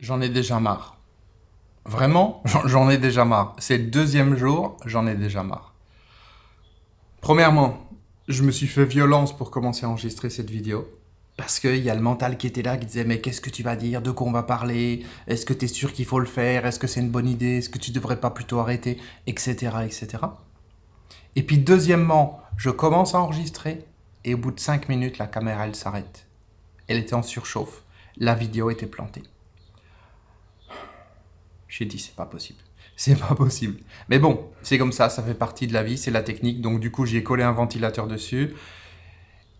J'en ai déjà marre. Vraiment, j'en ai déjà marre. C'est le deuxième jour, j'en ai déjà marre. Premièrement, je me suis fait violence pour commencer à enregistrer cette vidéo. Parce qu'il y a le mental qui était là, qui disait mais qu'est-ce que tu vas dire, de quoi on va parler, est-ce que tu es sûr qu'il faut le faire, est-ce que c'est une bonne idée, est-ce que tu devrais pas plutôt arrêter, etc. etc. Et puis deuxièmement, je commence à enregistrer et au bout de 5 minutes, la caméra elle s'arrête. Elle était en surchauffe, la vidéo était plantée. J'ai dit, c'est pas possible. C'est pas possible. Mais bon, c'est comme ça fait partie de la vie, c'est la technique. Donc du coup, j'ai collé un ventilateur dessus.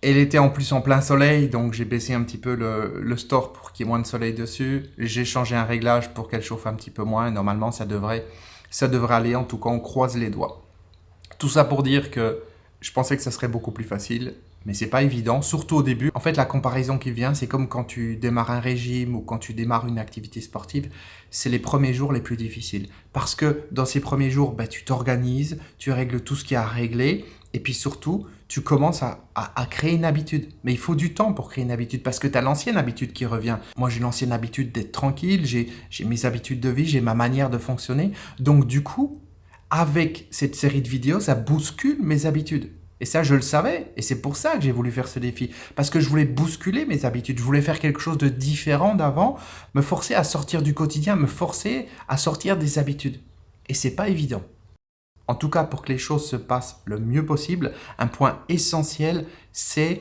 Elle était en plus en plein soleil, donc j'ai baissé un petit peu le store pour qu'il y ait moins de soleil dessus. J'ai changé un réglage pour qu'elle chauffe un petit peu moins. Normalement, ça devrait aller. En tout cas, on croise les doigts. Tout ça pour dire que je pensais que ça serait beaucoup plus facile, mais c'est pas évident, surtout au début. En fait, la comparaison qui vient, c'est comme quand tu démarres un régime ou quand tu démarres une activité sportive, c'est les premiers jours les plus difficiles. Parce que dans ces premiers jours, tu t'organises, tu règles tout ce qu'il y a à régler, et puis surtout, tu commences à créer une habitude. Mais il faut du temps pour créer une habitude, parce que tu as l'ancienne habitude qui revient. Moi, j'ai l'ancienne habitude d'être tranquille, j'ai mes habitudes de vie, j'ai ma manière de fonctionner. Donc du coup, avec cette série de vidéos, ça bouscule mes habitudes. Et ça, je le savais. Et c'est pour ça que j'ai voulu faire ce défi. Parce que je voulais bousculer mes habitudes. Je voulais faire quelque chose de différent d'avant, me forcer à sortir du quotidien, me forcer à sortir des habitudes. Et c'est pas évident. En tout cas, pour que les choses se passent le mieux possible, un point essentiel, c'est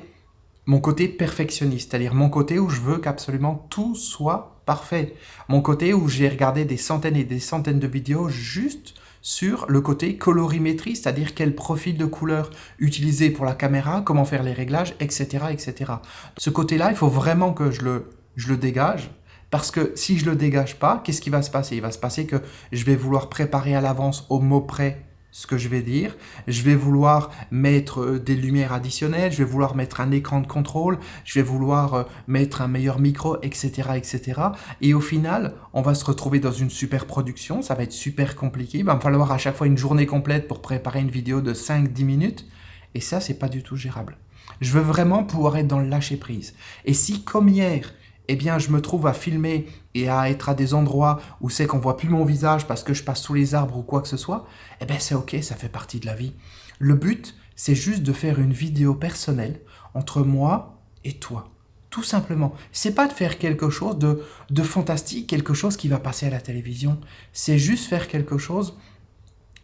mon côté perfectionniste. C'est-à-dire mon côté où je veux qu'absolument tout soit parfait. Mon côté où j'ai regardé des centaines et des centaines de vidéos juste sur le côté colorimétrie, c'est-à-dire quel profil de couleur utiliser pour la caméra, comment faire les réglages, etc. etc. Ce côté-là, il faut vraiment que je le dégage, parce que si je ne le dégage pas, qu'est-ce qui va se passer? Il va se passer que je vais vouloir préparer à l'avance au mot près ce que je vais dire, je vais vouloir mettre des lumières additionnelles, je vais vouloir mettre un écran de contrôle, je vais vouloir mettre un meilleur micro, etc., etc. Et au final, on va se retrouver dans une super production, ça va être super compliqué, il va me falloir à chaque fois une journée complète pour préparer une vidéo de 5-10 minutes, et ça, c'est pas du tout gérable. Je veux vraiment pouvoir être dans le lâcher-prise. Et si, comme hier, eh bien, je me trouve à filmer et à être à des endroits où c'est qu'on voit plus mon visage parce que je passe sous les arbres ou quoi que ce soit, eh bien, c'est ok, ça fait partie de la vie. Le but, c'est juste de faire une vidéo personnelle entre moi et toi. Tout simplement. C'est pas de faire quelque chose de fantastique, quelque chose qui va passer à la télévision. C'est juste faire quelque chose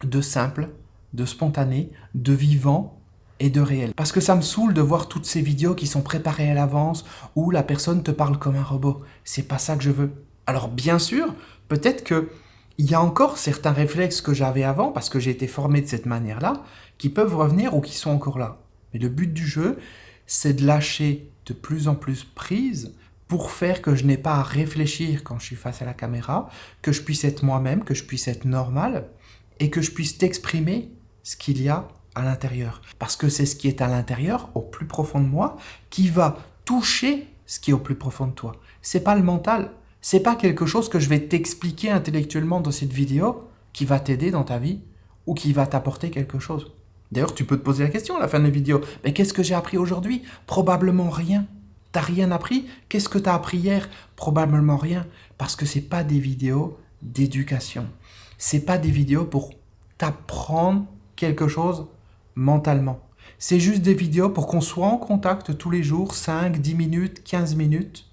de simple, de spontané, de vivant, et de réel. Parce que ça me saoule de voir toutes ces vidéos qui sont préparées à l'avance où la personne te parle comme un robot. C'est pas ça que je veux. Alors bien sûr, peut-être que il y a encore certains réflexes que j'avais avant parce que j'ai été formé de cette manière-là qui peuvent revenir ou qui sont encore là. Mais le but du jeu, c'est de lâcher de plus en plus prise pour faire que je n'ai pas à réfléchir quand je suis face à la caméra, que je puisse être moi-même, que je puisse être normal et que je puisse t'exprimer ce qu'il y a à l'intérieur. Parce que c'est ce qui est à l'intérieur, au plus profond de moi, qui va toucher ce qui est au plus profond de toi. C'est pas le mental. C'est pas quelque chose que je vais t'expliquer intellectuellement dans cette vidéo qui va t'aider dans ta vie ou qui va t'apporter quelque chose. D'ailleurs, tu peux te poser la question à la fin de la vidéo. Mais qu'est-ce que j'ai appris aujourd'hui? Probablement rien. T'as rien appris? Qu'est-ce que t'as appris hier? Probablement rien. Parce que c'est pas des vidéos d'éducation. C'est pas des vidéos pour t'apprendre quelque chose mentalement. C'est juste des vidéos pour qu'on soit en contact tous les jours, 5, 10 minutes, 15 minutes.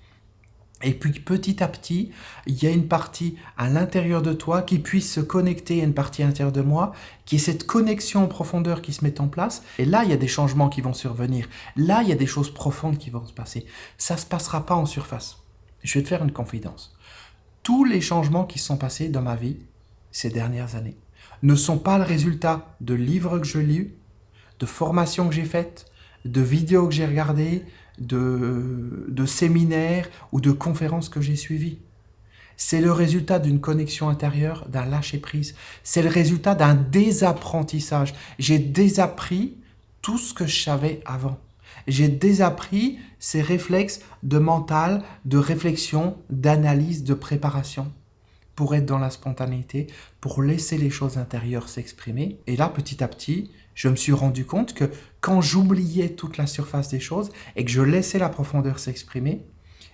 Et puis petit à petit, il y a une partie à l'intérieur de toi qui puisse se connecter à une partie à l'intérieur de moi, qui est cette connexion en profondeur qui se met en place. Et là, il y a des changements qui vont survenir. Là, il y a des choses profondes qui vont se passer. Ça ne se passera pas en surface. Je vais te faire une confidence. Tous les changements qui se sont passés dans ma vie ces dernières années ne sont pas le résultat de livres que je lis, de formations que j'ai faites, de vidéos que j'ai regardées, de séminaires ou de conférences que j'ai suivies. C'est le résultat d'une connexion intérieure, d'un lâcher-prise. C'est le résultat d'un désapprentissage. J'ai désappris tout ce que je savais avant. J'ai désappris ces réflexes de mental, de réflexion, d'analyse, de préparation pour être dans la spontanéité, pour laisser les choses intérieures s'exprimer. Et là, petit à petit, je me suis rendu compte que quand j'oubliais toute la surface des choses et que je laissais la profondeur s'exprimer,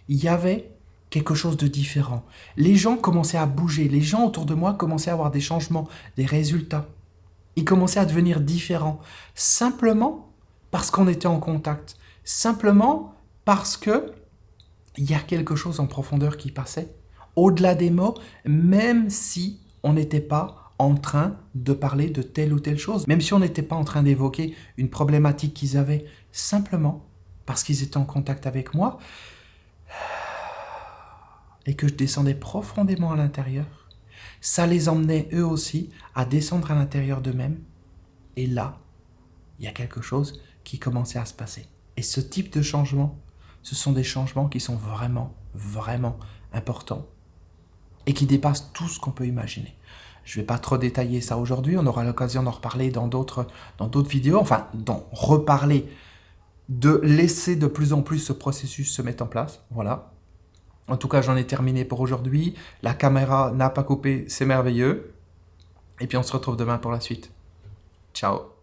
il y avait quelque chose de différent. Les gens commençaient à bouger, les gens autour de moi commençaient à avoir des changements, des résultats. Ils commençaient à devenir différents, simplement parce qu'on était en contact, simplement parce que il y a quelque chose en profondeur qui passait, au-delà des mots, même si on n'était pas en train de parler de telle ou telle chose, même si on n'était pas en train d'évoquer une problématique qu'ils avaient, simplement parce qu'ils étaient en contact avec moi et que je descendais profondément à l'intérieur, ça les emmenait eux aussi à descendre à l'intérieur d'eux-mêmes. Et là, il y a quelque chose qui commençait à se passer. Et ce type de changement, ce sont des changements qui sont vraiment, vraiment importants et qui dépassent tout ce qu'on peut imaginer. Je ne vais pas trop détailler ça aujourd'hui, on aura l'occasion d'en reparler dans d'autres vidéos, enfin d'en reparler, de laisser de plus en plus ce processus se mettre en place, voilà. En tout cas, j'en ai terminé pour aujourd'hui, la caméra n'a pas coupé, c'est merveilleux, et puis on se retrouve demain pour la suite. Ciao.